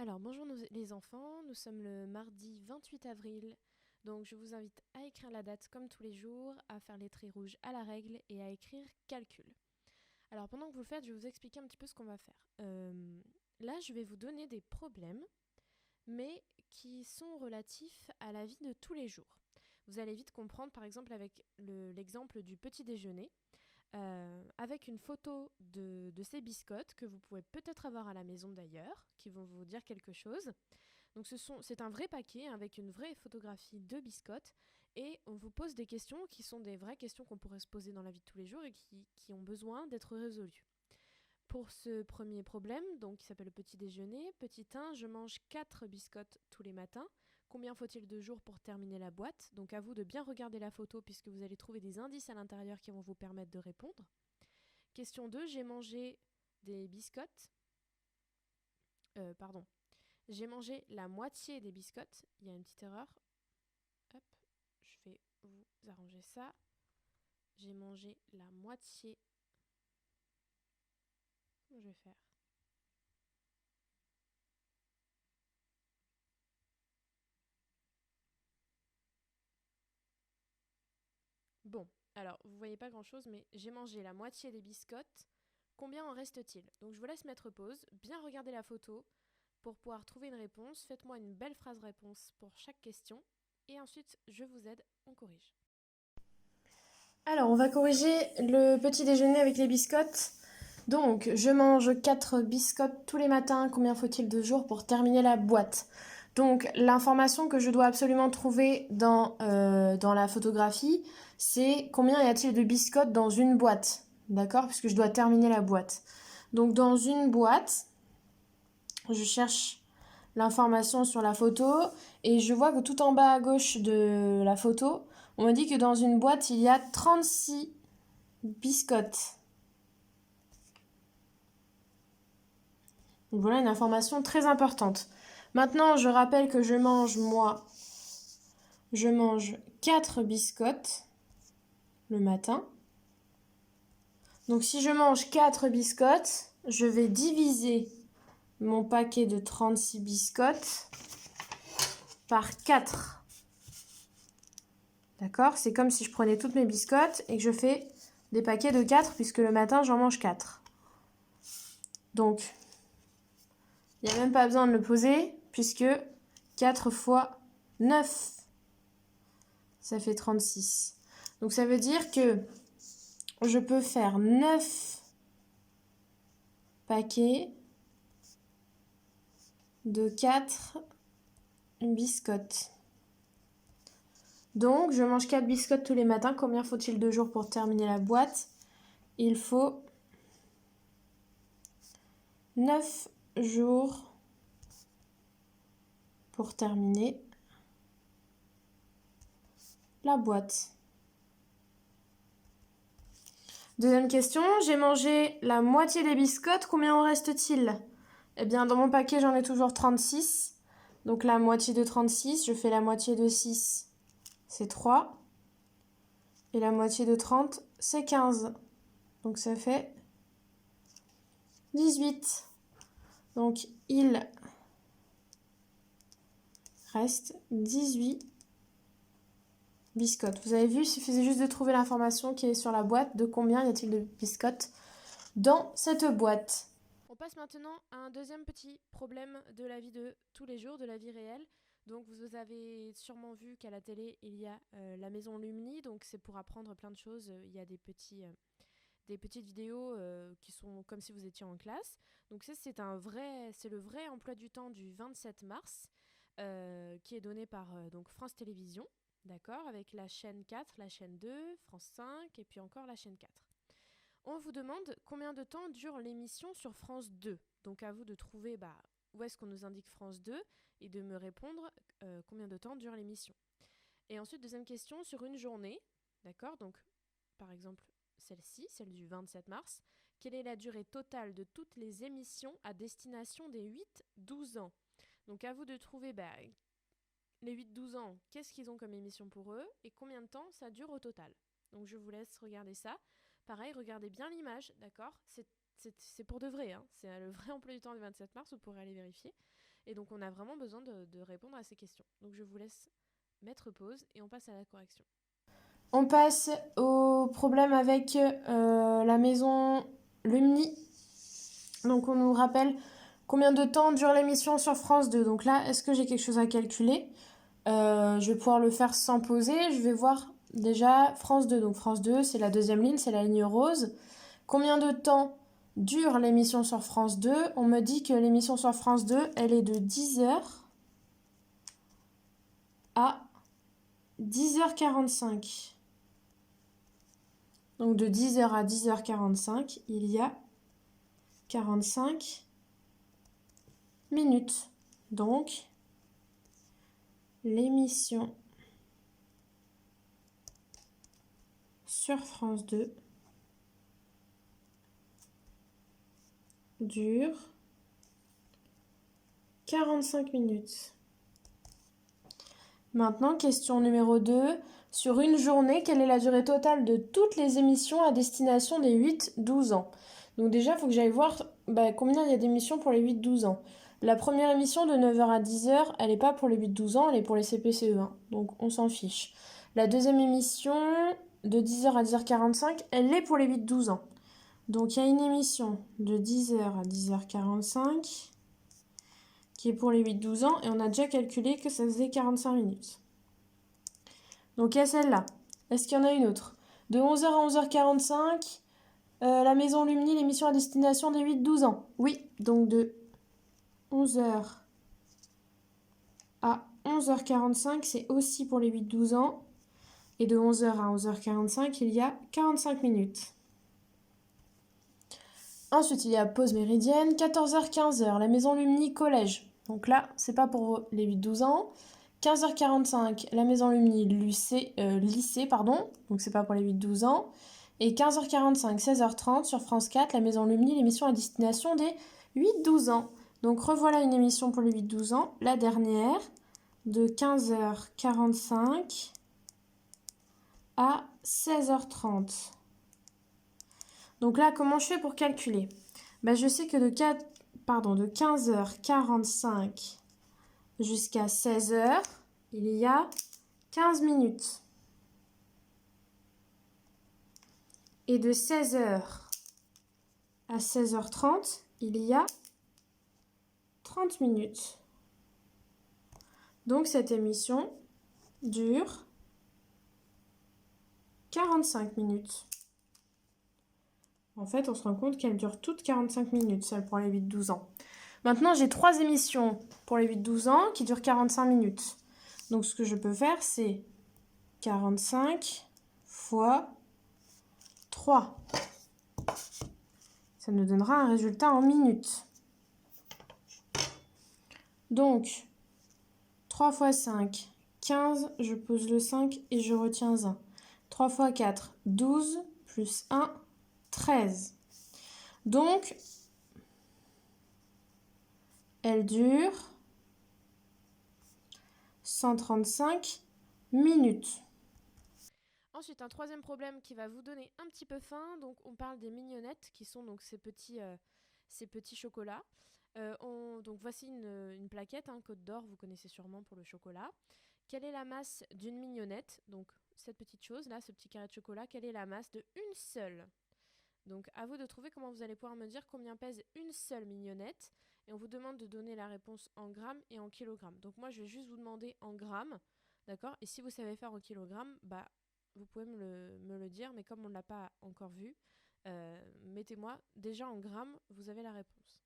Alors, bonjour les enfants, nous sommes le mardi 28 avril, donc je vous invite à écrire la date comme tous les jours, à faire les traits rouges à la règle et à écrire calcul. Alors pendant que vous le faites, je vais vous expliquer un petit peu ce qu'on va faire. Là, je vais vous donner des problèmes, mais qui sont relatifs à la vie de tous les jours. Vous allez vite comprendre, par exemple, avec l'exemple du petit déjeuner. Avec une photo de ces biscottes que vous pouvez peut-être avoir à la maison d'ailleurs, qui vont vous dire quelque chose. Donc c'est un vrai paquet avec une vraie photographie de biscottes et on vous pose des questions qui sont des vraies questions qu'on pourrait se poser dans la vie de tous les jours et qui ont besoin d'être résolues. Pour ce premier problème, donc qui s'appelle le petit déjeuner, petit 1, je mange 4 biscottes tous les matins. Combien faut-il de jours pour terminer la boîte? Donc à vous de bien regarder la photo puisque vous allez trouver des indices à l'intérieur qui vont vous permettre de répondre. Question 2, j'ai mangé des biscottes. Pardon. J'ai mangé la moitié des biscottes. Il y a une petite erreur. Hop, je vais vous arranger ça. J'ai mangé la moitié. Comment je vais faire? Bon, alors vous voyez pas grand chose, mais j'ai mangé la moitié des biscottes. Combien en reste-t-il? Donc je vous laisse mettre pause, bien regarder la photo pour pouvoir trouver une réponse. Faites-moi une belle phrase réponse pour chaque question et ensuite je vous aide, on corrige. Alors, on va corriger le petit déjeuner avec les biscottes. Donc, je mange 4 biscottes tous les matins. Combien faut-il de jours pour terminer la boîte? Donc, l'information que je dois absolument trouver dans la photographie, c'est combien y a-t-il de biscottes dans une boîte? D'accord? Puisque je dois terminer la boîte. Donc, dans une boîte, je cherche l'information sur la photo et je vois que tout en bas à gauche de la photo, on me dit que dans une boîte, il y a 36 biscottes. Donc voilà une information très importante. Maintenant, je rappelle que je mange 4 biscottes le matin. Donc si je mange 4 biscottes, je vais diviser mon paquet de 36 biscottes par 4. D'accord? C'est comme si je prenais toutes mes biscottes et que je fais des paquets de 4 puisque le matin, j'en mange 4. Donc, il n'y a même pas besoin de le poser puisque 4 fois 9, ça fait 36. Donc ça veut dire que je peux faire 9 paquets de 4 biscottes. Donc je mange 4 biscottes tous les matins. Combien faut-il de jours pour terminer la boîte? Il faut 9 jours pour terminer la boîte. Deuxième question, j'ai mangé la moitié des biscottes, combien en reste-t-il? Eh bien, dans mon paquet, j'en ai toujours 36. Donc la moitié de 36, je fais la moitié de 6, c'est 3. Et la moitié de 30, c'est 15. Donc ça fait 18. Donc il reste 18 biscottes. Vous avez vu, il suffisait juste de trouver l'information qui est sur la boîte de combien y a-t-il de biscottes dans cette boîte. On passe maintenant à un deuxième petit problème de la vie de tous les jours, de la vie réelle. Donc vous avez sûrement vu qu'à la télé, il y a la maison Lumni, donc c'est pour apprendre plein de choses. Il y a des petites vidéos qui sont comme si vous étiez en classe. Donc ça, c'est le vrai emploi du temps du 27 mars qui est donné par donc France Télévisions, d'accord, avec la chaîne 4, la chaîne 2, France 5 et puis encore la chaîne 4. On vous demande combien de temps dure l'émission sur France 2. Donc à vous de trouver où est-ce qu'on nous indique France 2 et de me répondre combien de temps dure l'émission. Et ensuite, deuxième question, sur une journée, d'accord, donc par exemple celle-ci, celle du 27 mars, quelle est la durée totale de toutes les émissions à destination des 8-12 ans? Donc à vous de trouver les 8-12 ans, qu'est-ce qu'ils ont comme émission pour eux et combien de temps ça dure au total. Donc je vous laisse regarder ça. Pareil, regardez bien l'image, d'accord? C'est pour de vrai, hein. C'est le vrai emploi du temps du 27 mars, vous pourrez aller vérifier. Et donc on a vraiment besoin de répondre à ces questions. Donc je vous laisse mettre pause et on passe à la correction. On passe au problème avec la maison Lumni. Donc on nous rappelle combien de temps dure l'émission sur France 2. Donc là, est-ce que j'ai quelque chose à calculer? Je vais pouvoir le faire sans poser. Je vais voir déjà France 2. Donc France 2, c'est la deuxième ligne, c'est la ligne rose. Combien de temps dure l'émission sur France 2? On me dit que l'émission sur France 2, elle est de 10h à 10h45. Donc de 10h à 10h45, il y a 45 minutes. Donc, l'émission sur France 2 dure 45 minutes. Maintenant, question numéro 2. Sur une journée, quelle est la durée totale de toutes les émissions à destination des 8-12 ans? Donc déjà, il faut que j'aille voir combien il y a d'émissions pour les 8-12 ans. La première émission de 9h à 10h, elle n'est pas pour les 8-12 ans, elle est pour les CP-CE1. Donc on s'en fiche. La deuxième émission de 10h à 10h45, elle est pour les 8-12 ans. Donc il y a une émission de 10h à 10h45 qui est pour les 8-12 ans, et on a déjà calculé que ça faisait 45 minutes. Donc il y a celle-là. Est-ce qu'il y en a une autre? De 11h à 11h45, la Maison Lumni, l'émission à destination des 8-12 ans. Oui, donc de 11h à 11h45, c'est aussi pour les 8-12 ans. Et de 11h à 11h45, il y a 45 minutes. Ensuite, il y a pause méridienne, 14h-15h, la Maison Lumni Collège. Donc là, c'est pas pour les 8-12 ans. 15h45, la Maison Lumni lycée, donc c'est pas pour les 8-12 ans. Et 15h45, 16h30 sur France 4, la Maison Lumni, l'émission à destination des 8-12 ans. Donc revoilà une émission pour les 8-12 ans, la dernière, de 15h45 à 16h30. Donc là, comment je fais pour calculer? Je sais que de 15h45 jusqu'à 16h, il y a 15 minutes. Et de 16h à 16h30, il y a 30 minutes. Donc cette émission dure 45 minutes. En fait, on se rend compte qu'elle dure toutes 45 minutes, celle pour les 8-12 ans. Maintenant, j'ai 3 émissions pour les 8-12 ans qui durent 45 minutes. Donc, ce que je peux faire, c'est 45 fois 3. Ça nous donnera un résultat en minutes. Donc, 3 fois 5, 15, je pose le 5 et je retiens 1. 3 fois 4, 12, plus 1, 13. Donc, elle dure 135 minutes. Ensuite, un troisième problème qui va vous donner un petit peu faim. Donc, on parle des mignonnettes, qui sont donc ces petits chocolats. Donc, voici une plaquette, Côte d'Or, vous connaissez sûrement pour le chocolat. Quelle est la masse d'une mignonnette? Donc, cette petite chose-là, ce petit carré de chocolat, quelle est la masse de une seule? Donc, à vous de trouver comment vous allez pouvoir me dire combien pèse une seule mignonnette. Et on vous demande de donner la réponse en grammes et en kilogrammes. Donc, moi, je vais juste vous demander en grammes, d'accord? Et si vous savez faire en kilogrammes, vous pouvez me le dire, mais comme on ne l'a pas encore vu, mettez-moi déjà en grammes, vous avez la réponse.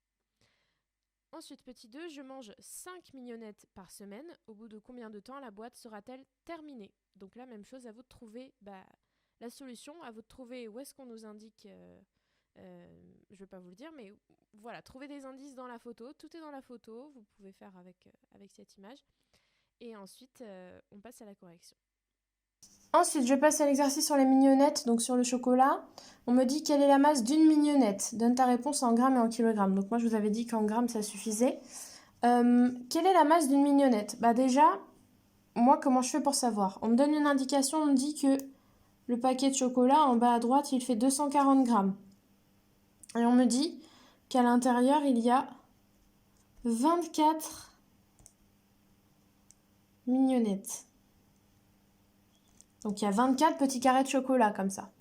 Ensuite, petit 2, je mange 5 mignonnettes par semaine. Au bout de combien de temps la boîte sera-t-elle terminée? Donc là, même chose, à vous de trouver la solution, à vous de trouver où est-ce qu'on nous indique, je ne vais pas vous le dire, mais voilà, trouvez des indices dans la photo, tout est dans la photo, vous pouvez faire avec cette image. Et ensuite, on passe à la correction. Ensuite, je passe à l'exercice sur les mignonnettes, donc sur le chocolat. On me dit quelle est la masse d'une mignonnette. Donne ta réponse en grammes et en kilogrammes. Donc moi, je vous avais dit qu'en grammes, ça suffisait. Quelle est la masse d'une mignonnette? Déjà, moi, comment je fais pour savoir? On me donne une indication, on me dit que le paquet de chocolat, en bas à droite, il fait 240 grammes. Et on me dit qu'à l'intérieur, il y a 24 mignonnettes. Donc il y a 24 petits carrés de chocolat comme ça.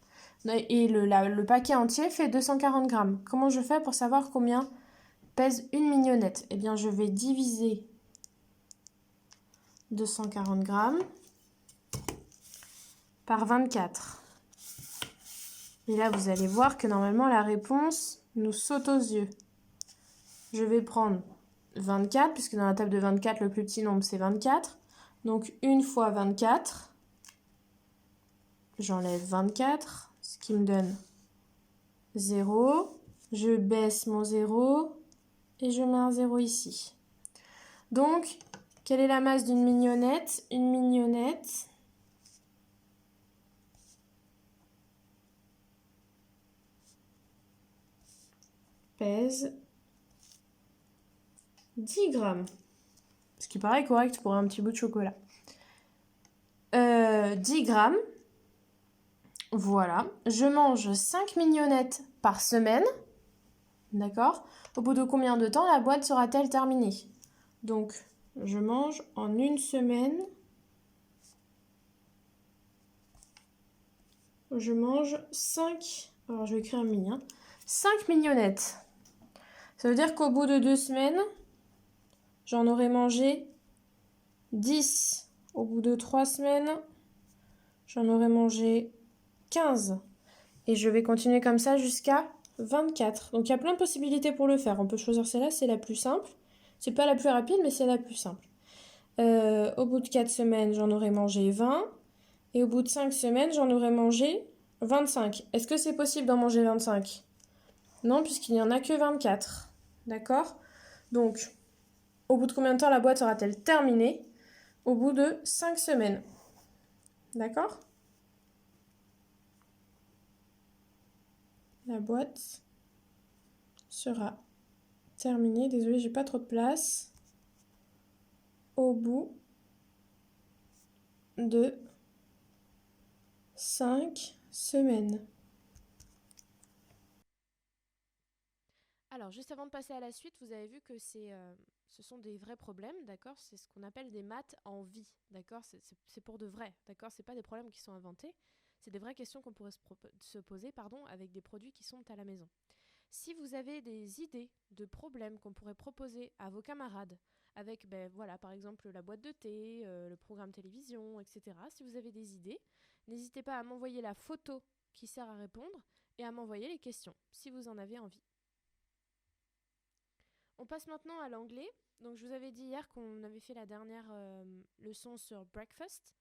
Et le paquet entier fait 240 grammes. Comment je fais pour savoir combien pèse une mignonnette? Eh bien, je vais diviser 240 grammes par 24. Et là, vous allez voir que normalement, la réponse nous saute aux yeux. Je vais prendre 24, puisque dans la table de 24, le plus petit nombre, c'est 24. Donc, 1 fois 24, j'enlève 24, ce qui me donne 0. Je baisse mon 0 et je mets un 0 ici. Donc, quelle est la masse d'une mignonnette? Une mignonnette pèse 10 grammes. Ce qui paraît correct pour un petit bout de chocolat. 10 grammes. Voilà. Je mange 5 mignonnettes par semaine. D'accord? Au bout de combien de temps la boîte sera-t-elle terminée? Donc, je mange en une semaine. Je mange 5. Alors, je vais écrire un mini. 5 mignonnettes. Ça veut dire qu'au bout de 2 semaines, j'en aurai mangé 10. Au bout de 3 semaines, j'en aurai mangé 15. Et je vais continuer comme ça jusqu'à 24. Donc il y a plein de possibilités pour le faire. On peut choisir celle-là, c'est la plus simple. C'est pas la plus rapide, mais c'est la plus simple. Au bout de 4 semaines, j'en aurai mangé 20. Et au bout de 5 semaines, j'en aurai mangé 25. Est-ce que c'est possible d'en manger 25? Non, puisqu'il n'y en a que 24. D'accord? Donc, au bout de combien de temps la boîte sera-t-elle terminée? Au bout de 5 semaines. D'accord? La boîte sera terminée. Désolée, j'ai pas trop de place. Au bout de 5 semaines. Alors, juste avant de passer à la suite, vous avez vu que ce sont des vrais problèmes, d'accord? C'est ce qu'on appelle des maths en vie, d'accord? C'est pour de vrai, d'accord? C'est pas des problèmes qui sont inventés, c'est des vraies questions qu'on pourrait se poser, avec des produits qui sont à la maison. Si vous avez des idées de problèmes qu'on pourrait proposer à vos camarades, avec, voilà, par exemple, la boîte de thé, le programme télévision, etc. Si vous avez des idées, n'hésitez pas à m'envoyer la photo qui sert à répondre et à m'envoyer les questions, si vous en avez envie. On passe maintenant à l'anglais. Donc, je vous avais dit hier qu'on avait fait la dernière leçon sur breakfast.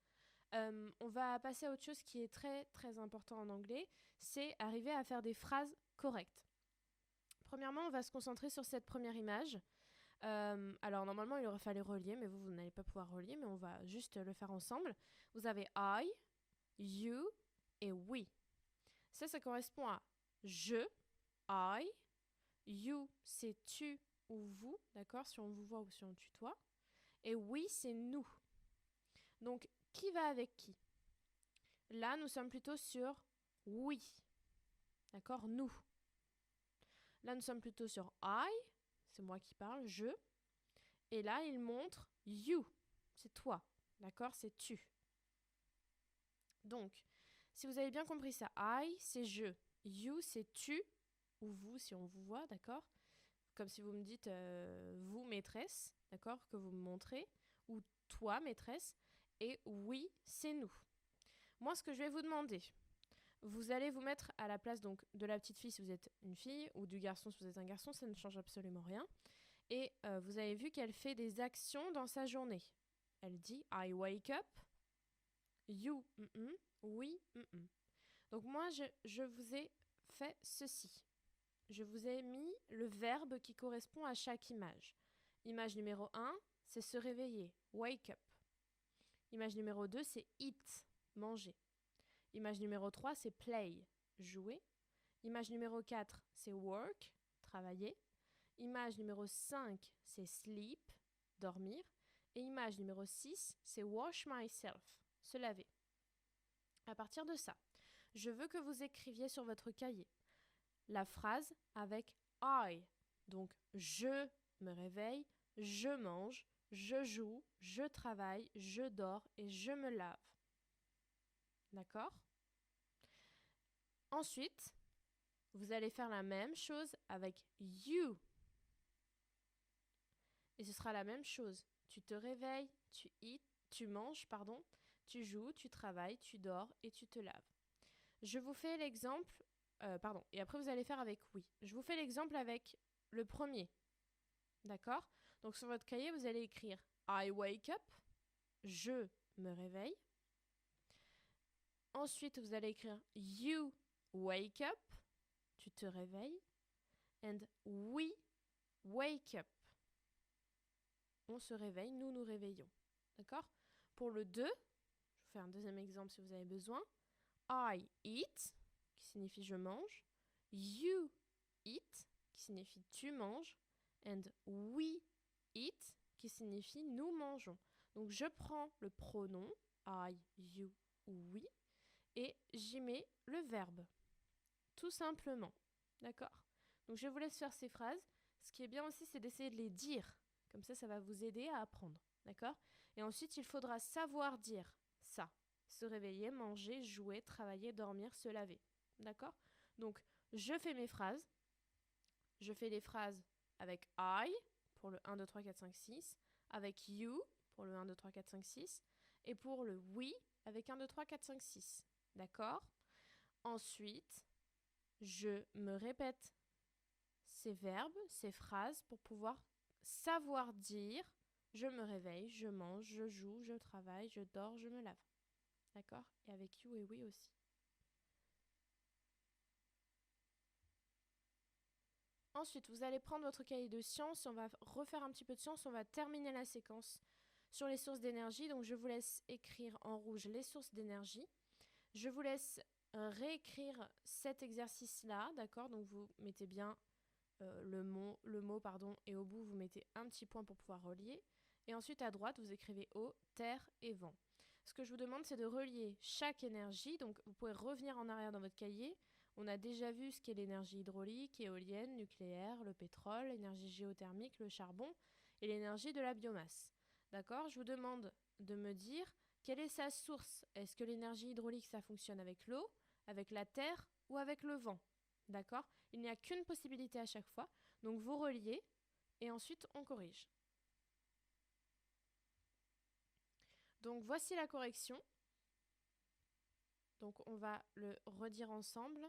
On va passer à autre chose qui est très très important en anglais, c'est arriver à faire des phrases correctes. Premièrement, on va se concentrer sur cette première image. Alors normalement, il aurait fallu relier, mais vous n'allez pas pouvoir relier, mais on va juste le faire ensemble. Vous avez I, you et we. Ça correspond à je, I, you, c'est tu ou vous, d'accord, si on vous voit ou si on tutoie. Et we, c'est nous. Donc, qui va avec qui? Là, nous sommes plutôt sur we, d'accord, nous. Là, nous sommes plutôt sur I, c'est moi qui parle, je. Et là, il montre you, c'est toi, d'accord, c'est tu. Donc, si vous avez bien compris ça, I, c'est je. You, c'est tu, ou vous, si on vous voit, d'accord? Comme si vous me dites vous, maîtresse, d'accord, que vous me montrez, ou toi, maîtresse, et oui, c'est nous. Moi, ce que je vais vous demander, vous allez vous mettre à la place donc de la petite fille si vous êtes une fille, ou du garçon si vous êtes un garçon, ça ne change absolument rien. Et vous avez vu qu'elle fait des actions dans sa journée. Elle dit I wake up, you, oui, Donc moi, je vous ai fait ceci. Je vous ai mis le verbe qui correspond à chaque image. Image numéro 1, c'est se réveiller, wake up. Image numéro 2, c'est eat, manger. Image numéro 3, c'est play, jouer. Image numéro 4, c'est work, travailler. Image numéro 5, c'est sleep, dormir. Et image numéro 6, c'est wash myself, se laver. À partir de ça, je veux que vous écriviez sur votre cahier la phrase avec I. Donc, je me réveille, je mange, je joue, je travaille, je dors et je me lave. D'accord? Ensuite, vous allez faire la même chose avec you. Et ce sera la même chose. Tu te réveilles, tu manges, tu joues, tu travailles, tu dors et tu te laves. Je vous fais l'exemple, et après vous allez faire avec oui. Je vous fais l'exemple avec le premier. D'accord? Donc sur votre cahier, vous allez écrire I wake up, je me réveille. Ensuite, vous allez écrire you wake up, tu te réveilles. And we wake up. On se réveille, nous nous réveillons. D'accord? Pour le 2, je vous fais un deuxième exemple si vous avez besoin. I eat, qui signifie je mange. You eat, qui signifie tu manges. And we eat, qui signifie nous mangeons. Donc je prends le pronom I, you ou we et j'y mets le verbe. Tout simplement. D'accord? Donc je vous laisse faire ces phrases. Ce qui est bien aussi, c'est d'essayer de les dire. Comme ça va vous aider à apprendre. D'accord? Et ensuite, il faudra savoir dire ça. Se réveiller, manger, jouer, travailler, dormir, se laver. D'accord? Donc, je fais mes phrases. Je fais les phrases avec I pour le 1, 2, 3, 4, 5, 6. Avec you pour le 1, 2, 3, 4, 5, 6. Et pour le we avec 1, 2, 3, 4, 5, 6. D'accord? Ensuite, je me répète ces verbes, ces phrases pour pouvoir savoir dire je me réveille, je mange, je joue, je travaille, je dors, je me lave. D'accord? Et avec you et we aussi. Ensuite, vous allez prendre votre cahier de sciences, on va refaire un petit peu de sciences, on va terminer la séquence sur les sources d'énergie. Donc je vous laisse écrire en rouge les sources d'énergie. Je vous laisse réécrire cet exercice-là, d'accord? Donc vous mettez bien le mot, et au bout, vous mettez un petit point pour pouvoir relier. Et ensuite, à droite, vous écrivez eau, terre et vent. Ce que je vous demande, c'est de relier chaque énergie. Donc, vous pouvez revenir en arrière dans votre cahier. On a déjà vu ce qu'est l'énergie hydraulique, éolienne, nucléaire, le pétrole, l'énergie géothermique, le charbon et l'énergie de la biomasse. D'accord? Je vous demande de me dire quelle est sa source. Est-ce que l'énergie hydraulique, ça fonctionne avec l'eau, avec la terre ou avec le vent? D'accord? Il n'y a qu'une possibilité à chaque fois. Donc vous reliez et ensuite on corrige. Donc voici la correction. Donc on va le redire ensemble.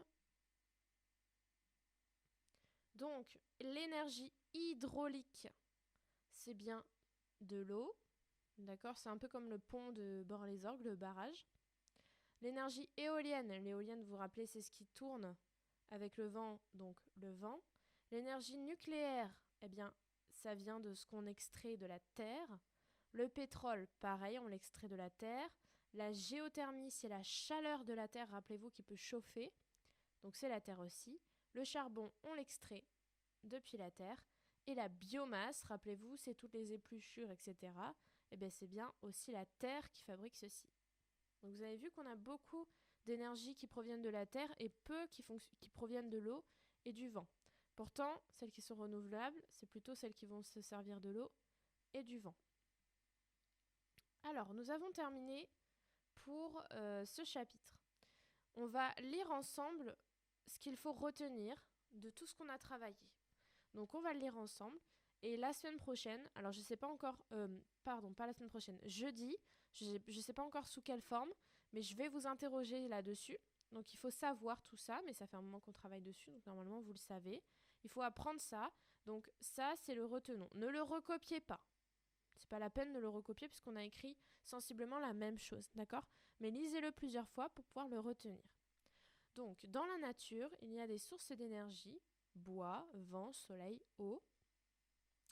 Donc l'énergie hydraulique, c'est bien de l'eau. D'accord? C'est un peu comme le pont de Bord-les-Orgues, le barrage. L'énergie éolienne, l'éolienne, vous vous rappelez, c'est ce qui tourne avec le vent, donc le vent. L'énergie nucléaire, eh bien, ça vient de ce qu'on extrait de la terre. Le pétrole, pareil, on l'extrait de la terre. La géothermie, c'est la chaleur de la terre, rappelez-vous, qui peut chauffer. Donc c'est la terre aussi. Le charbon, on l'extrait depuis la terre. Et la biomasse, rappelez-vous, c'est toutes les épluchures, etc. Eh bien, c'est bien aussi la terre qui fabrique ceci. Donc vous avez vu qu'on a beaucoup d'énergie qui proviennent de la terre et peu qui proviennent de l'eau et du vent. Pourtant, celles qui sont renouvelables, c'est plutôt celles qui vont se servir de l'eau et du vent. Alors, nous avons terminé pour ce chapitre. On va lire ensemble ce qu'il faut retenir de tout ce qu'on a travaillé. Donc, on va le lire ensemble. Et la semaine prochaine, alors je ne sais pas encore, pas la semaine prochaine, jeudi, je ne sais pas encore sous quelle forme, mais je vais vous interroger là-dessus. Donc il faut savoir tout ça, mais ça fait un moment qu'on travaille dessus, donc normalement vous le savez. Il faut apprendre ça. Donc ça, c'est le retenons. Ne le recopiez pas. C'est pas la peine de le recopier puisqu'on a écrit sensiblement la même chose, d'accord? Mais lisez-le plusieurs fois pour pouvoir le retenir. Donc, dans la nature, il y a des sources d'énergie, bois, vent, soleil, eau.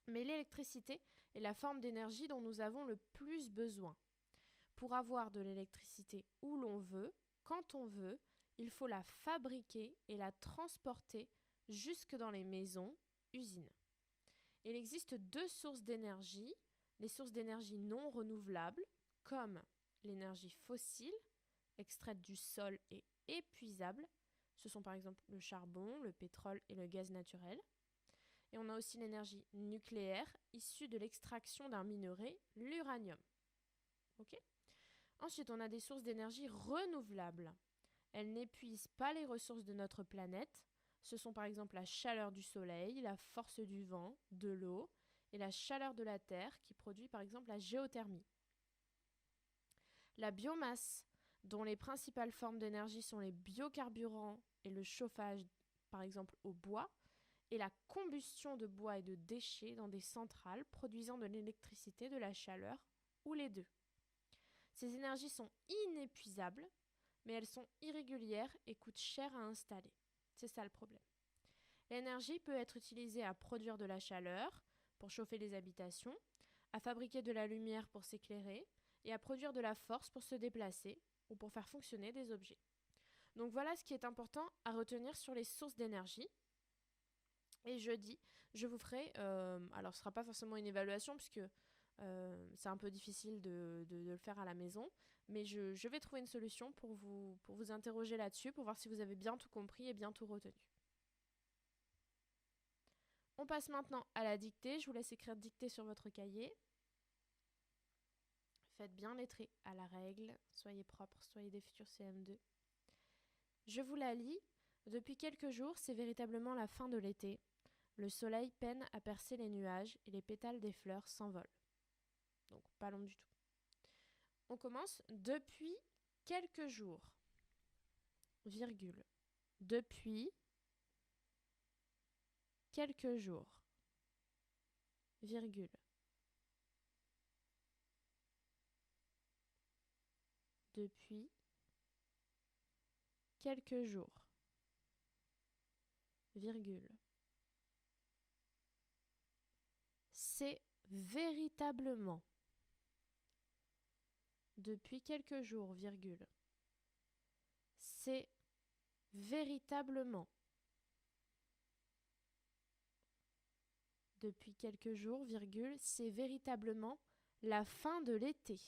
Mais l'électricité est la forme d'énergie dont nous avons le plus besoin. Pour avoir de l'électricité où l'on veut, quand on veut, il faut la fabriquer et la transporter jusque dans les maisons, usines. Il existe deux sources d'énergie, les sources d'énergie non renouvelables, comme l'énergie fossile, extraite du sol et épuisable. Ce sont par exemple le charbon, le pétrole et le gaz naturel. Et on a aussi l'énergie nucléaire issue de l'extraction d'un minerai, l'uranium. Ok ? Ensuite, on a des sources d'énergie renouvelables. Elles n'épuisent pas les ressources de notre planète. Ce sont par exemple la chaleur du soleil, la force du vent, de l'eau et la chaleur de la terre qui produit par exemple la géothermie. La biomasse, dont les principales formes d'énergie sont les biocarburants et le chauffage par exemple au bois, et la combustion de bois et de déchets dans des centrales produisant de l'électricité, de la chaleur ou les deux. Ces énergies sont inépuisables, mais elles sont irrégulières et coûtent cher à installer. C'est ça le problème. L'énergie peut être utilisée à produire de la chaleur pour chauffer les habitations, à fabriquer de la lumière pour s'éclairer et à produire de la force pour se déplacer ou pour faire fonctionner des objets. Donc voilà ce qui est important à retenir sur les sources d'énergie. Et jeudi, je vous ferai, alors ce ne sera pas forcément une évaluation puisque c'est un peu difficile de le faire à la maison, mais je vais trouver une solution pour vous interroger là-dessus, pour voir si vous avez bien tout compris et bien tout retenu. On passe maintenant à la dictée. Je vous laisse écrire dictée sur votre cahier. Faites bien les traits à la règle. Soyez propres, soyez des futurs CM2. Je vous la lis. Depuis quelques jours, c'est véritablement la fin de l'été. Le soleil peine à percer les nuages et les pétales des fleurs s'envolent. Donc pas long du tout. On commence depuis quelques jours. Virgule. Depuis quelques jours. Virgule. Depuis quelques jours. Virgule. C'est véritablement. Depuis quelques jours, virgule. C'est véritablement. Depuis quelques jours, virgule, c'est véritablement la fin de l'été.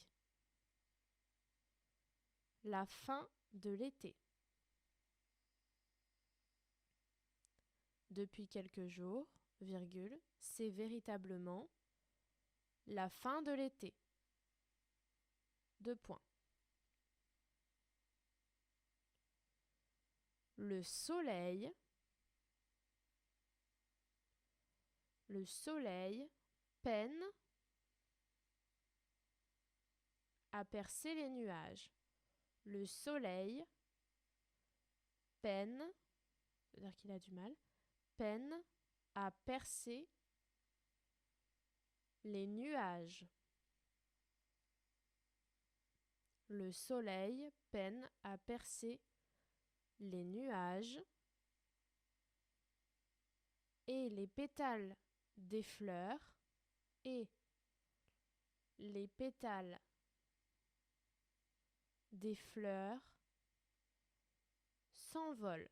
La fin de l'été. Depuis quelques jours, virgule, c'est véritablement la fin de l'été. 2 points. Le soleil peine à percer les nuages. Le soleil peine, c'est-à-dire qu'il a du mal, peine à percer les nuages. Le soleil peine à percer les nuages et les pétales des fleurs s'envolent.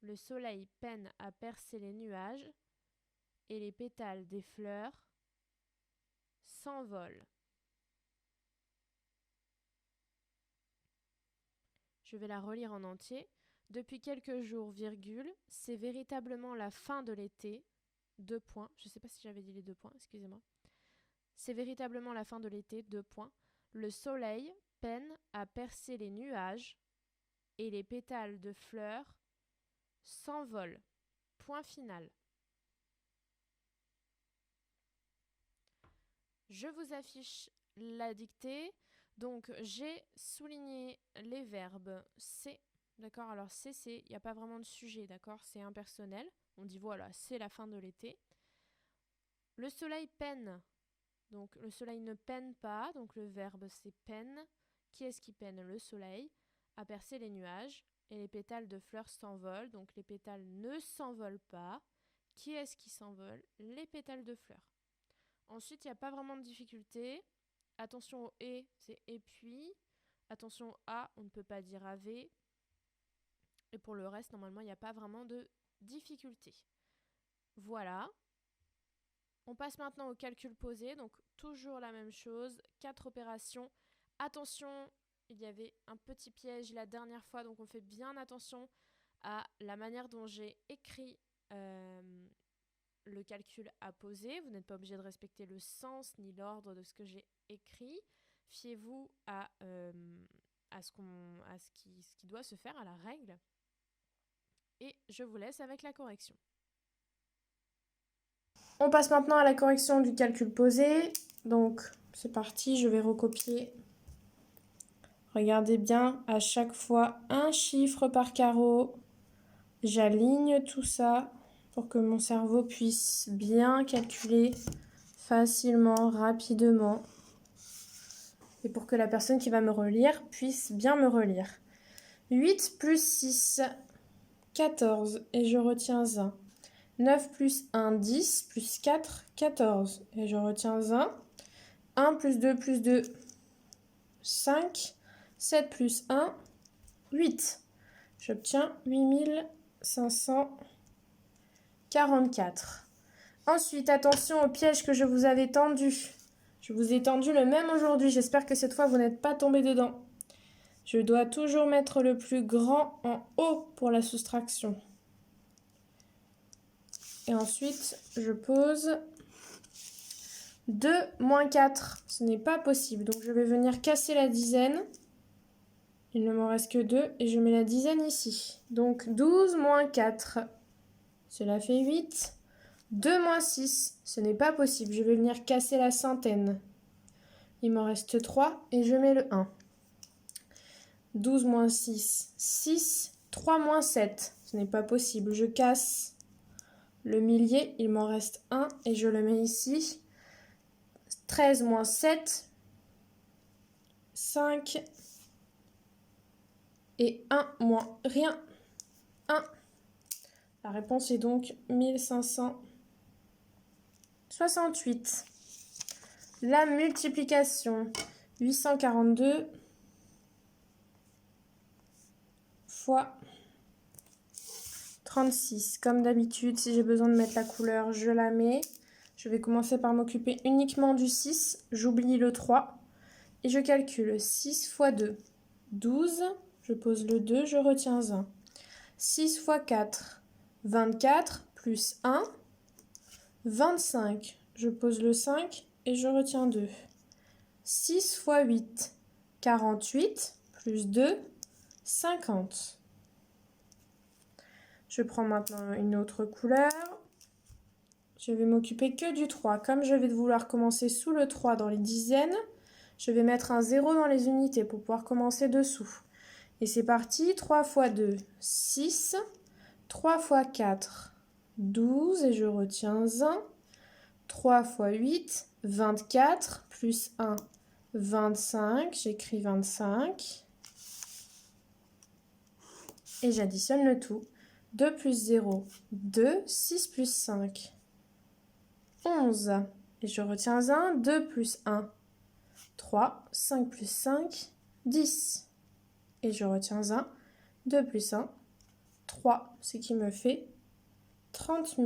Le soleil peine à percer les nuages et les pétales des fleurs s'envolent. Je vais la relire en entier. Depuis quelques jours, virgule, c'est véritablement la fin de l'été. 2 points. Je ne sais pas si j'avais dit les 2 points, excusez-moi. C'est véritablement la fin de l'été. 2 points. Le soleil peine à percer les nuages et les pétales de fleurs s'envolent. Point final. Je vous affiche la dictée. Donc, j'ai souligné les verbes c'est. D'accord? Alors, il n'y a pas vraiment de sujet, d'accord? C'est impersonnel. On dit voilà, c'est la fin de l'été. Le soleil peine. Donc, le soleil ne peine pas. Donc, le verbe c'est peine. Qui est-ce qui peine? Le soleil. À percer les nuages. Et les pétales de fleurs s'envolent. Donc, les pétales ne s'envolent pas. Qui est-ce qui s'envole? Les pétales de fleurs. Ensuite, il n'y a pas vraiment de difficulté. Attention au « et », c'est « et puis ». Attention au « à », on ne peut pas dire « avait ». Et pour le reste, normalement, il n'y a pas vraiment de difficulté. Voilà. On passe maintenant au calcul posé. Donc, toujours la même chose. 4 opérations. Attention, il y avait un petit piège la dernière fois. Donc, on fait bien attention à la manière dont j'ai écrit le calcul à poser. Vous n'êtes pas obligé de respecter le sens ni l'ordre de ce que j'ai écrit. Fiez-vous à ce qui doit se faire, à la règle. Et je vous laisse avec la correction. On passe maintenant à la correction du calcul posé. Donc, c'est parti, je vais recopier. Regardez bien, à chaque fois, un chiffre par carreau. J'aligne tout ça pour que mon cerveau puisse bien calculer facilement, rapidement. Et pour que la personne qui va me relire puisse bien me relire. 8 plus 6, 14. Et je retiens 1. 9 plus 1, 10. Plus 4, 14. Et je retiens 1. 1 plus 2, 5. 7 plus 1, 8. J'obtiens 8544. Ensuite, attention au piège que je vous avais tendu. Je vous ai tendu le même aujourd'hui. J'espère que cette fois, vous n'êtes pas tombé dedans. Je dois toujours mettre le plus grand en haut pour la soustraction. Et ensuite, je pose 2 moins 4. Ce n'est pas possible. Donc, je vais venir casser la dizaine. Il ne m'en reste que 2 et je mets la dizaine ici. Donc, 12 moins 4. Cela fait 8. 2 moins 6, ce n'est pas possible. Je vais venir casser la centaine. Il m'en reste 3 et je mets le 1. 12 moins 6, 6. 3 moins 7, ce n'est pas possible. Je casse le millier, il m'en reste 1 et je le mets ici. 13 moins 7, 5. Et 1 moins rien, 1. La réponse est donc 1568. La multiplication, 842 fois 36. Comme d'habitude, si j'ai besoin de mettre la couleur, je la mets. Je vais commencer par m'occuper uniquement du 6. J'oublie le 3. Et je calcule 6 fois 2, 12. Je pose le 2, je retiens 1. 6 fois 4, 24, plus 1. 25. Je pose le 5 et je retiens 2. 6 fois 8, 48, plus 2, 50. Je prends maintenant une autre couleur. Je vais m'occuper que du 3. Comme je vais vouloir commencer sous le 3 dans les dizaines, je vais mettre un 0 dans les unités pour pouvoir commencer dessous. Et c'est parti. 3 fois 2, 6. 3 fois 4, 12. Et je retiens 1. 3 fois 8, 24. Plus 1, 25. J'écris 25. Et j'additionne le tout. 2 plus 0, 2. 6 plus 5, 11. Et je retiens 1. 2 plus 1, 3. 5 plus 5, 10. Et je retiens 1. 2 plus 1, 3. Ce qui me fait 30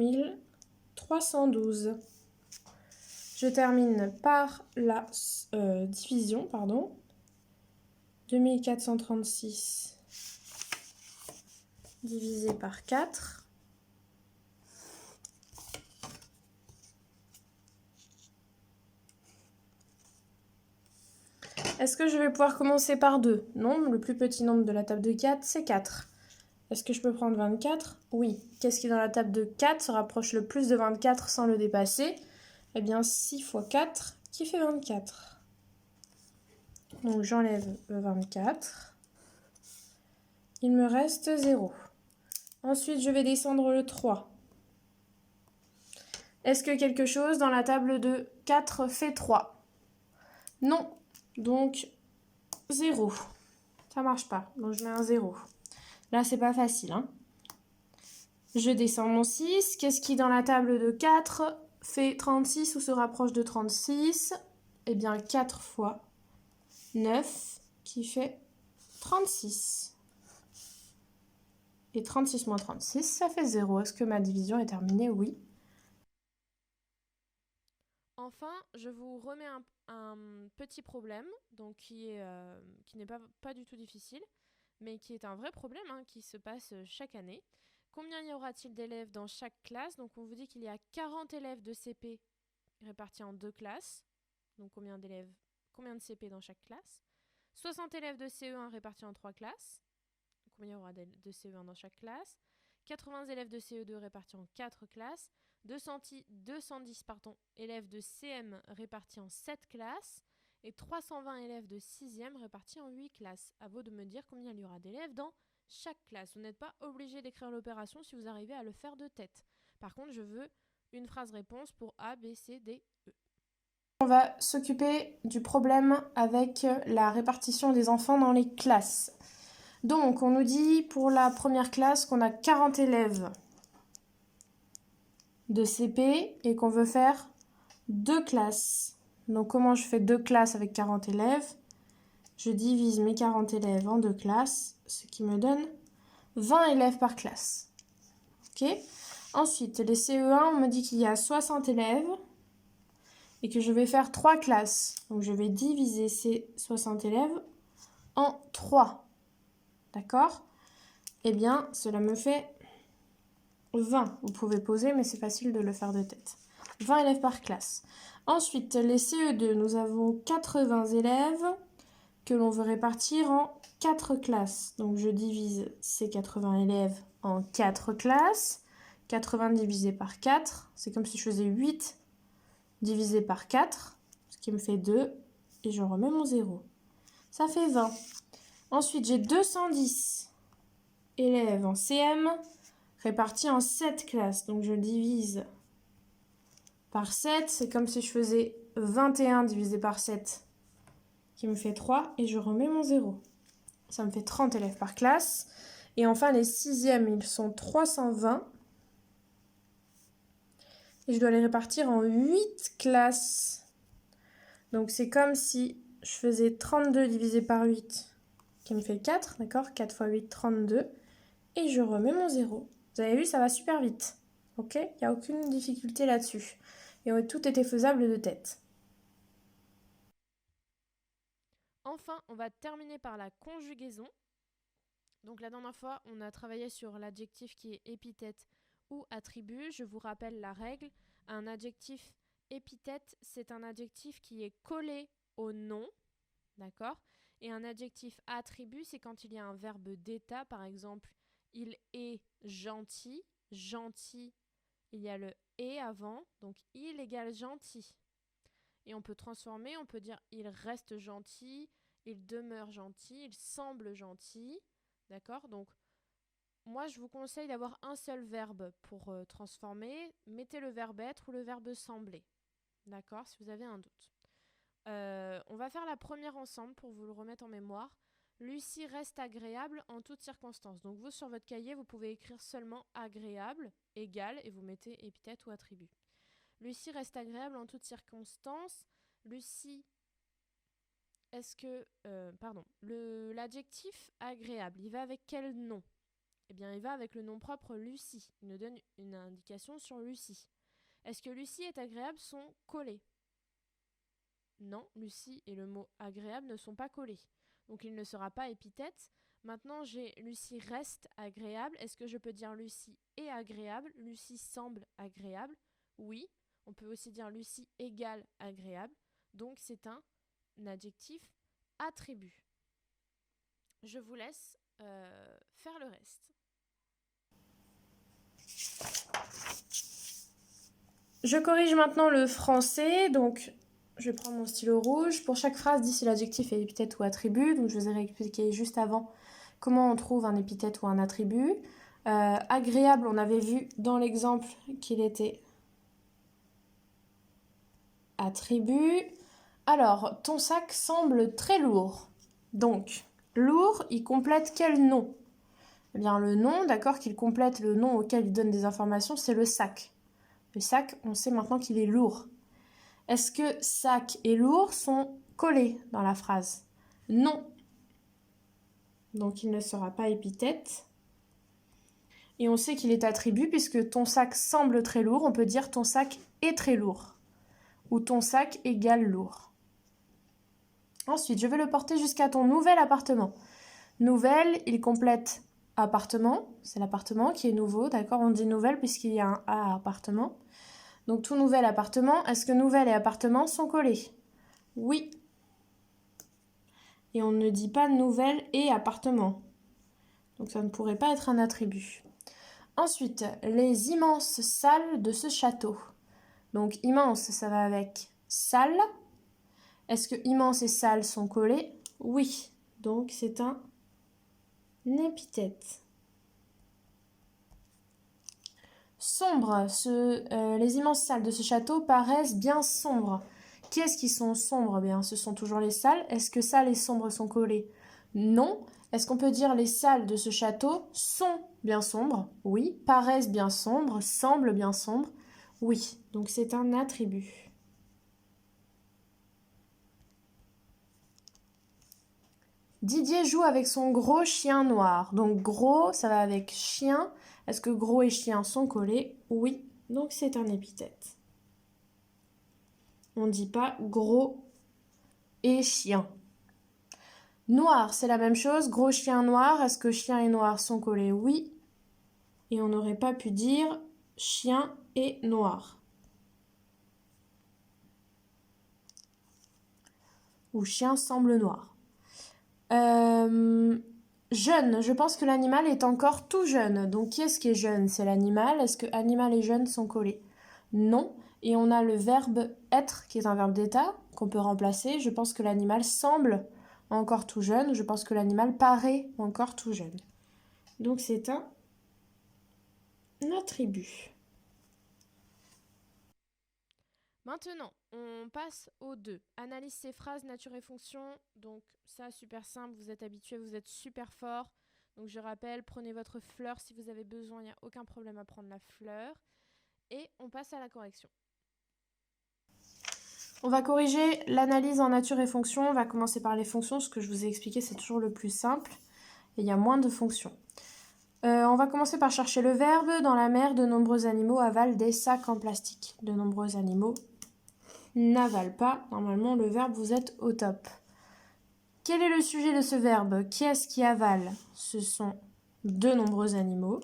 312. Je termine par la division. 2436 divisé par 4. Est-ce que je vais pouvoir commencer par 2? Non, le plus petit nombre de la table de 4, c'est 4. Est-ce que je peux prendre 24? Oui. Qu'est-ce qui dans la table de 4 se rapproche le plus de 24 sans le dépasser? Eh bien, 6 fois 4 qui fait 24. Donc, j'enlève le 24. Il me reste 0. Ensuite, je vais descendre le 3. Est-ce que quelque chose dans la table de 4 fait 3? Non. Donc, 0. Ça marche pas. Donc, je mets un 0. Là, c'est pas facile. Hein. Je descends mon 6. Qu'est-ce qui dans la table de 4 fait 36 ou se rapproche de 36? Eh bien, 4 fois 9 qui fait 36. Et 36 moins 36, ça fait 0. Est-ce que ma division est terminée? Oui. Enfin, je vous remets un petit problème donc qui n'est pas du tout difficile, mais qui est un vrai problème qui se passe chaque année. Combien y aura-t-il d'élèves dans chaque classe? Donc on vous dit qu'il y a 40 élèves de CP répartis en 2 classes. Donc combien d'élèves, combien de CP dans chaque classe? 60 élèves de CE1 répartis en 3 classes. Combien il y aura de CE1 dans chaque classe? 80 élèves de CE2 répartis en 4 classes. 210 élèves de CM répartis en 7 classes. Et 320 élèves de 6e répartis en 8 classes. À vous de me dire combien il y aura d'élèves dans chaque classe. Vous n'êtes pas obligé d'écrire l'opération si vous arrivez à le faire de tête. Par contre, je veux une phrase réponse pour A, B, C, D, E. On va s'occuper du problème avec la répartition des enfants dans les classes. Donc, on nous dit pour la première classe qu'on a 40 élèves de CP et qu'on veut faire 2 classes. Donc, comment je fais 2 classes avec 40 élèves? Je divise mes 40 élèves en 2 classes, ce qui me donne 20 élèves par classe. Ok? Ensuite, les CE1, on me dit qu'il y a 60 élèves et que je vais faire 3 classes. Donc, je vais diviser ces 60 élèves en 3. D'accord? Eh bien, cela me fait 20. Vous pouvez poser, mais c'est facile de le faire de tête. 20 élèves par classe. Ensuite, les CE2, nous avons 80 élèves que l'on veut répartir en 4 classes. Donc, je divise ces 80 élèves en 4 classes. 80 divisé par 4, c'est comme si je faisais 8 divisé par 4, ce qui me fait 2, et je remets mon 0. Ça fait 20. Ensuite, j'ai 210 élèves en CM répartis en 7 classes. Donc, je divise par 7, c'est comme si je faisais 21 divisé par 7, qui me fait 3, et je remets mon 0. Ça me fait 30 élèves par classe. Et enfin, les 6e, ils sont 320. Et je dois les répartir en 8 classes. Donc, c'est comme si je faisais 32 divisé par 8, qui me fait 4, d'accord? 4 fois 8, 32. Et je remets mon 0. Vous avez vu, ça va super vite. Ok? Il n'y a aucune difficulté là-dessus. Et tout était faisable de tête. Enfin, on va terminer par la conjugaison. Donc, la dernière fois, on a travaillé sur l'adjectif qui est épithète ou attribut. Je vous rappelle la règle. Un adjectif épithète, c'est un adjectif qui est collé au nom, d'accord? Et un adjectif attribut, c'est quand il y a un verbe d'état, par exemple, il est gentil. Gentil, il y a le « et » avant, donc il égale gentil. Et on peut transformer, on peut dire il reste gentil, il demeure gentil, il semble gentil, d'accord? Donc, moi, je vous conseille d'avoir un seul verbe pour transformer. Mettez le verbe être ou le verbe sembler, d'accord? Si vous avez un doute. On va faire la première ensemble pour vous le remettre en mémoire. Lucie reste agréable en toutes circonstances. Donc vous, sur votre cahier, vous pouvez écrire seulement agréable, égal, et vous mettez épithète ou attribut. Lucie reste agréable en toutes circonstances. Lucie, est-ce que... l'adjectif agréable, il va avec quel nom? Eh bien, il va avec le nom propre Lucie. Il nous donne une indication sur Lucie. Est-ce que Lucie est agréable sont collés? Non, Lucie et le mot agréable ne sont pas collés. Donc il ne sera pas épithète. Maintenant, j'ai Lucie reste agréable. Est-ce que je peux dire Lucie est agréable? Lucie semble agréable? Oui. On peut aussi dire Lucie égale agréable. Donc c'est un adjectif attribut. Je vous laisse faire le reste. Je corrige maintenant le français. Donc je vais prendre mon stylo rouge. Pour chaque phrase, dis si l'adjectif est épithète ou attribut. Donc, je vous ai réexpliqué juste avant comment on trouve un épithète ou un attribut. Agréable, on avait vu dans l'exemple qu'il était attribut. Alors, ton sac semble très lourd. Donc, lourd, il complète quel nom? Eh bien, le nom, d'accord, qu'il complète le nom auquel il donne des informations, c'est le sac. Le sac, on sait maintenant qu'il est lourd. Est-ce que sac et lourd sont collés dans la phrase? Non. Donc, il ne sera pas épithète. Et on sait qu'il est attribut puisque ton sac semble très lourd. On peut dire ton sac est très lourd. Ou ton sac égale lourd. Ensuite, je vais le porter jusqu'à ton nouvel appartement. Nouvelle, il complète appartement, c'est l'appartement qui est nouveau, d'accord? On dit nouvelle puisqu'il y a un A à appartement. Donc tout nouvel appartement, est-ce que nouvelle et appartement sont collés? Oui. Et on ne dit pas nouvelle et appartement. Donc ça ne pourrait pas être un attribut. Ensuite, les immenses salles de ce château. Donc immense, ça va avec salle. Est-ce que immense et salle sont collés? Oui. Donc c'est un épithète. Sombre, les immenses salles de ce château paraissent bien sombres. Qui est-ce qui sont sombres? Bien, ce sont toujours les salles. Est-ce que salles et sombres sont collés? Non. Est-ce qu'on peut dire les salles de ce château sont bien sombres? Oui. Paraissent bien sombres, semblent bien sombres? Oui. Donc c'est un attribut. Didier joue avec son gros chien noir. Donc gros, ça va avec chien. Est-ce que gros et chien sont collés? Oui. Donc c'est un épithète. On ne dit pas gros et chien. Noir, c'est la même chose. Gros chien noir. Est-ce que chien et noir sont collés? Oui. Et on n'aurait pas pu dire chien et noir. Ou chien semble noir. Jeune, je pense que l'animal est encore tout jeune. Donc qui est-ce qui est jeune? C'est l'animal. Est-ce que animal et jeune sont collés? Non. Et on a le verbe être qui est un verbe d'état qu'on peut remplacer. Je pense que l'animal semble encore tout jeune. Je pense que l'animal paraît encore tout jeune. Donc c'est un attribut. Maintenant, on passe au 2. Analyse ces phrases, nature et fonction. Donc ça, super simple, vous êtes habitués, vous êtes super fort. Donc je rappelle, prenez votre fleur si vous avez besoin, il n'y a aucun problème à prendre la fleur. Et on passe à la correction. On va corriger l'analyse en nature et fonction. On va commencer par les fonctions. Ce que je vous ai expliqué, c'est toujours le plus simple. Et il y a moins de fonctions. On va commencer par chercher le verbe. Dans la mer, de nombreux animaux avalent des sacs en plastique. De nombreux animaux n'avalent pas. Normalement, le verbe, vous êtes au top. Quel est le sujet de ce verbe? Qui est-ce qui avale? Ce sont de nombreux animaux.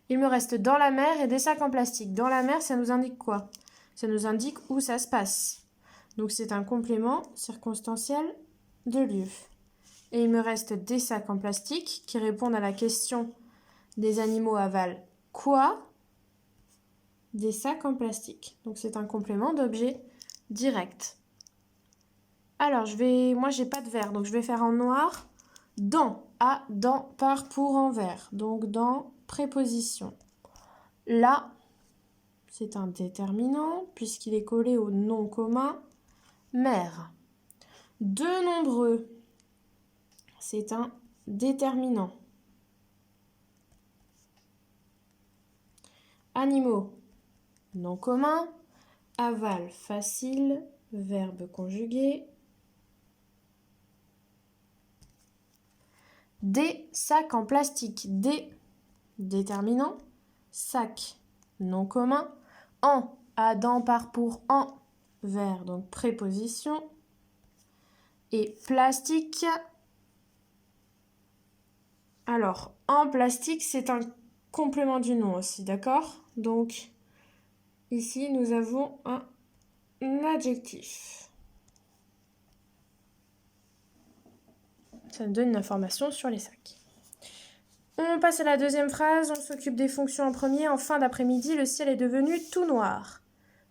Il me reste dans la mer et des sacs en plastique. Dans la mer, ça nous indique quoi? Ça nous indique où ça se passe. Donc c'est un complément circonstanciel de lieu. Et il me reste des sacs en plastique qui répondent à la question des animaux avalent quoi? Des sacs en plastique. Donc c'est un complément d'objet direct. Alors moi j'ai pas de vert, donc je vais faire en noir. Dans, à, dans, par, pour, en vert. Donc dans, préposition. Là, c'est un déterminant puisqu'il est collé au nom commun mer. De nombreux, c'est un déterminant. Animaux, nom commun. Aval, facile. Verbe conjugué. Des sacs en plastique. Des, déterminant. Sac, nom commun. En, à, dans, par, pour, en, vers, donc préposition. Et plastique. Alors, en plastique, c'est un complément du nom aussi, d'accord? Donc, ici, nous avons un adjectif. Ça nous donne une information sur les sacs. On passe à la deuxième phrase. On s'occupe des fonctions en premier. En fin d'après-midi, le ciel est devenu tout noir.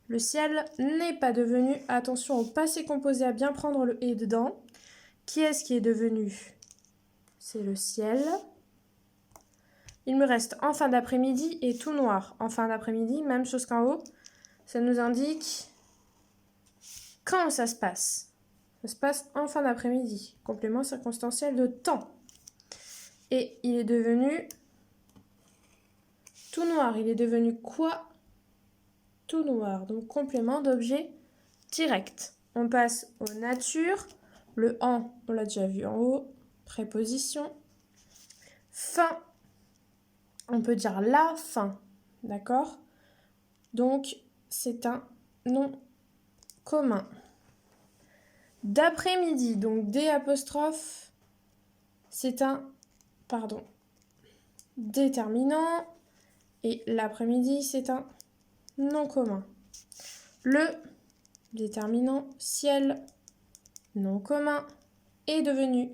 Le ciel n'est pas devenu. Attention au passé composé à bien prendre le « et » dedans. Qui est-ce qui est devenu? C'est le ciel. Il me reste en fin d'après-midi et tout noir. En fin d'après-midi, même chose qu'en haut. Ça nous indique quand ça se passe. Ça se passe en fin d'après-midi. Complément circonstanciel de temps. Et il est devenu tout noir. Il est devenu quoi? Tout noir. Donc complément d'objet direct. On passe aux natures. Le en, on l'a déjà vu en haut. Préposition. Fin. On peut dire la fin. D'accord? Donc, c'est un nom commun. D'après-midi, donc D apostrophe, c'est un, pardon, déterminant. Et l'après-midi, c'est un nom commun. Le déterminant ciel, nom commun, est devenu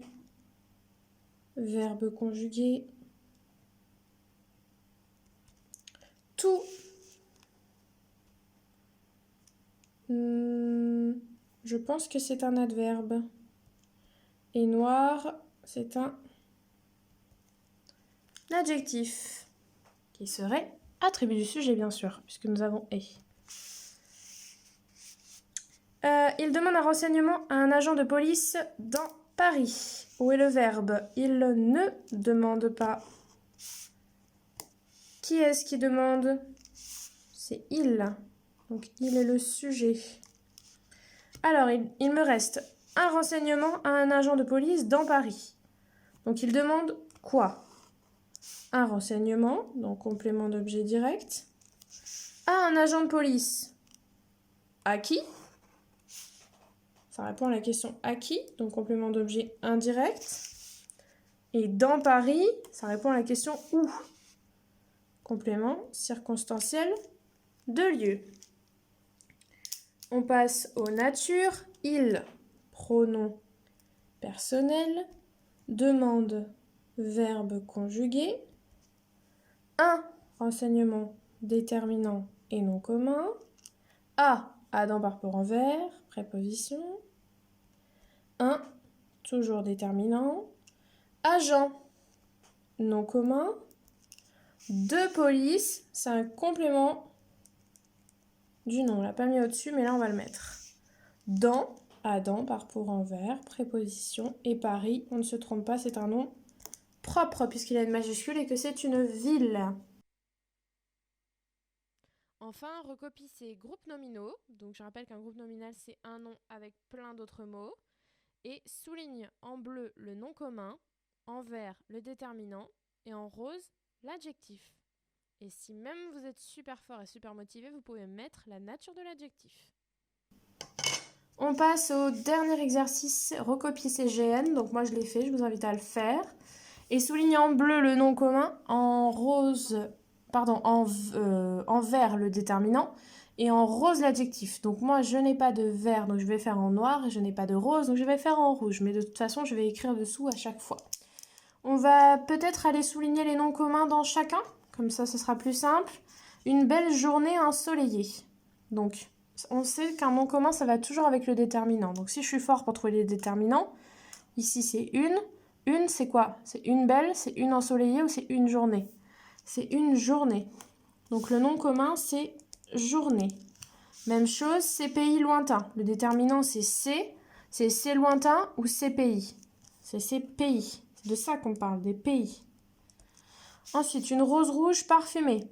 verbe conjugué. Tout. Je pense que c'est un adverbe. Et noir, c'est un adjectif qui serait attribut du sujet, bien sûr, puisque nous avons et. Il demande un renseignement à un agent de police dans Paris. Où est le verbe? Il ne demande pas. Qui est-ce qui demande? C'est il. Donc, il est le sujet. Alors, il me reste un renseignement à un agent de police dans Paris. Donc, il demande quoi? Un renseignement, donc complément d'objet direct, à un agent de police. À qui? Ça répond à la question à qui, donc complément d'objet indirect. Et dans Paris, ça répond à la question où. Complément circonstanciel de lieu. On passe aux natures. Il, pronom personnel. Demande, verbe conjugué. Un renseignement déterminant et nom commun. À, Adam par port en vert, préposition. Un, toujours déterminant. Agent, nom commun. De police, c'est un complément du nom. On l'a pas mis au-dessus, mais là on va le mettre. Dans, Adam par pour en vert, préposition. Et Paris, on ne se trompe pas, c'est un nom propre puisqu'il a une majuscule et que c'est une ville. Enfin, recopie ces groupes nominaux. Donc je rappelle qu'un groupe nominal, c'est un nom avec plein d'autres mots. Et souligne en bleu le nom commun, en vert le déterminant et en rose l'adjectif. Et si même vous êtes super fort et super motivé, vous pouvez mettre la nature de l'adjectif. On passe au dernier exercice, recopier CGN. Donc moi je l'ai fait, je vous invite à le faire. Et souligne en bleu le nom commun, en rose, pardon, en vert le déterminant et en rose l'adjectif. Donc moi je n'ai pas de vert, donc je vais faire en noir, et je n'ai pas de rose, donc je vais faire en rouge. Mais de toute façon je vais écrire dessous à chaque fois. On va peut-être aller souligner les noms communs dans chacun, comme ça ce sera plus simple. Une belle journée ensoleillée. Donc on sait qu'un nom commun ça va toujours avec le déterminant. Donc si je suis fort pour trouver les déterminants, ici c'est une. Une, c'est quoi? C'est une belle, c'est une ensoleillée ou c'est une journée? C'est une journée. Donc le nom commun, c'est journée. Même chose, c'est pays lointain. Le déterminant, c'est c'est lointain ou c'est pays. C'est pays. C'est de ça qu'on parle, des pays. Ensuite, une rose rouge parfumée.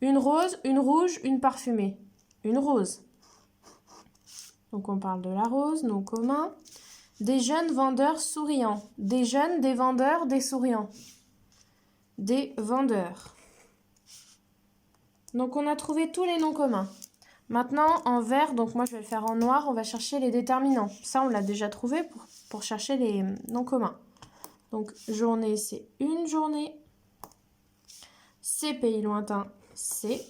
Une rose, une rouge, une parfumée. Une rose. Donc on parle de la rose, nom commun. Des jeunes vendeurs souriants. Des jeunes, des vendeurs, des souriants. Des vendeurs. Donc on a trouvé tous les noms communs. Maintenant en vert, donc moi je vais le faire en noir, on va chercher les déterminants. Ça on l'a déjà trouvé pour chercher les noms communs. Donc journée c'est une journée. C'est pays lointain, c'est.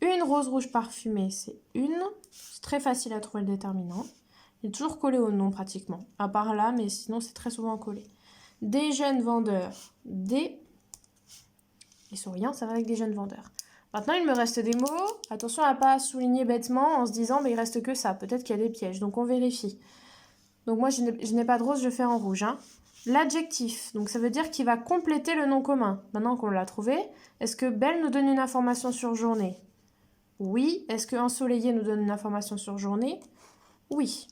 Une rose rouge parfumée, c'est une. C'est très facile à trouver le déterminant. Il est toujours collé au nom pratiquement. À part là, mais sinon c'est très souvent collé. Des jeunes vendeurs. Des. Les souriants, ça va avec des jeunes vendeurs. Maintenant, il me reste des mots. Attention à ne pas souligner bêtement en se disant mais il reste que ça. Peut-être qu'il y a des pièges. Donc on vérifie. Donc moi, je n'ai pas de rose, je fais en rouge. Hein. L'adjectif. Donc ça veut dire qu'il va compléter le nom commun. Maintenant qu'on l'a trouvé, est-ce que belle nous donne une information sur journée? Oui. Est-ce que ensoleillé nous donne une information sur journée? Oui.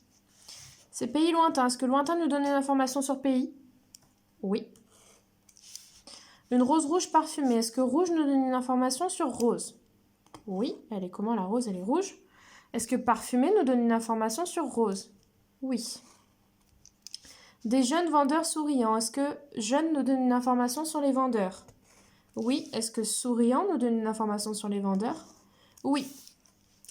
C'est pays lointain. Est-ce que lointain nous donne une information sur pays? Oui. Une rose rouge parfumée. Est-ce que rouge nous donne une information sur rose? Oui. Elle est comment la rose? Elle est rouge. Est-ce que parfumée nous donne une information sur rose? Oui. Des jeunes vendeurs souriants. Est-ce que jeunes nous donne une information sur les vendeurs? Oui. Est-ce que souriant nous donne une information sur les vendeurs? Oui.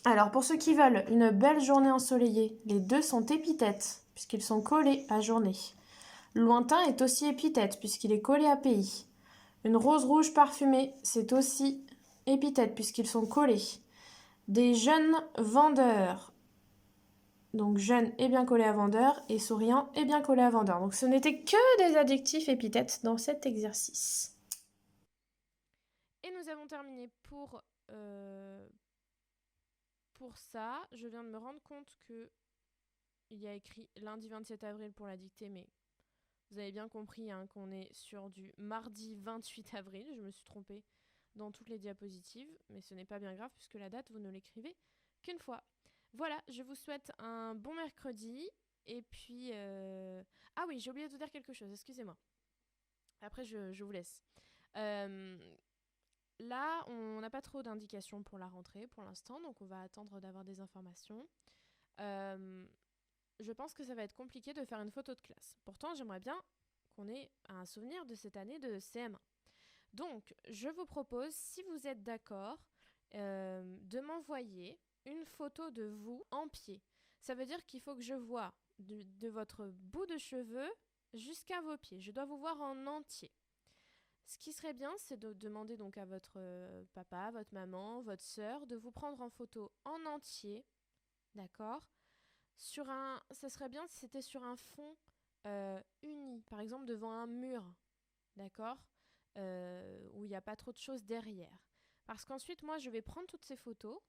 Alors, pour ceux qui veulent une belle journée ensoleillée, les deux sont épithètes, puisqu'ils sont collés à journée. Lointain est aussi épithète, puisqu'il est collé à pays. Une rose rouge parfumée, c'est aussi épithète, puisqu'ils sont collés. Des jeunes vendeurs, donc jeune est bien collé à vendeur, et souriant est bien collé à vendeur. Donc ce n'était que des adjectifs épithètes dans cet exercice. Et nous avons terminé pour ça. Je viens de me rendre compte que il y a écrit lundi 27 avril pour la dictée, mais vous avez bien compris hein, qu'on est sur du mardi 28 avril. Je me suis trompée dans toutes les diapositives, mais ce n'est pas bien grave puisque la date, vous ne l'écrivez qu'une fois. Voilà, je vous souhaite un bon mercredi. Et puis... Ah oui, j'ai oublié de vous dire quelque chose, excusez-moi. Après, je vous laisse. Là, on n'a pas trop d'indications pour la rentrée pour l'instant, donc on va attendre d'avoir des informations. Je pense que ça va être compliqué de faire une photo de classe. Pourtant, j'aimerais bien qu'on ait un souvenir de cette année de CM1. Donc, je vous propose, si vous êtes d'accord, de m'envoyer une photo de vous en pied. Ça veut dire qu'il faut que je vois de votre bout de cheveux jusqu'à vos pieds. Je dois vous voir en entier. Ce qui serait bien, c'est de demander donc à votre papa, votre maman, votre sœur de vous prendre en photo en entier, d'accord ? Ça serait bien si c'était sur un fond uni, par exemple devant un mur, d'accord, où il n'y a pas trop de choses derrière. Parce qu'ensuite, moi, je vais prendre toutes ces photos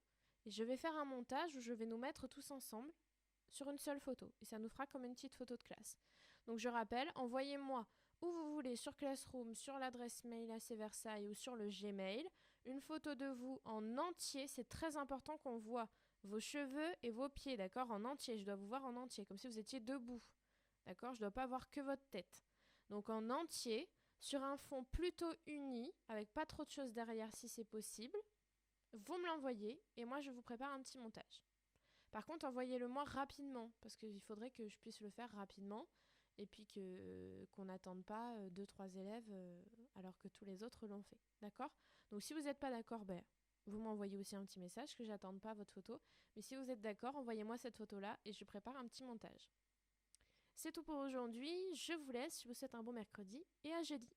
et je vais faire un montage où je vais nous mettre tous ensemble sur une seule photo. Et ça nous fera comme une petite photo de classe. Donc, je rappelle, envoyez-moi où vous voulez, sur Classroom, sur l'adresse mail AC Versailles ou sur le Gmail, une photo de vous en entier. C'est très important qu'on voit vos cheveux et vos pieds, d'accord, en entier. Je dois vous voir en entier, comme si vous étiez debout, d'accord. Je ne dois pas voir que votre tête. Donc en entier, sur un fond plutôt uni, avec pas trop de choses derrière si c'est possible. Vous me l'envoyez et moi je vous prépare un petit montage. Par contre, envoyez-le moi rapidement, parce qu'il faudrait que je puisse le faire rapidement et puis qu'on n'attende pas 2-3 élèves alors que tous les autres l'ont fait. D'accord ? Donc si vous n'êtes pas d'accord, vous m'envoyez aussi un petit message que j'attende pas votre photo. Mais si vous êtes d'accord, envoyez-moi cette photo-là et je prépare un petit montage. C'est tout pour aujourd'hui, je vous laisse, je vous souhaite un bon mercredi et à jeudi.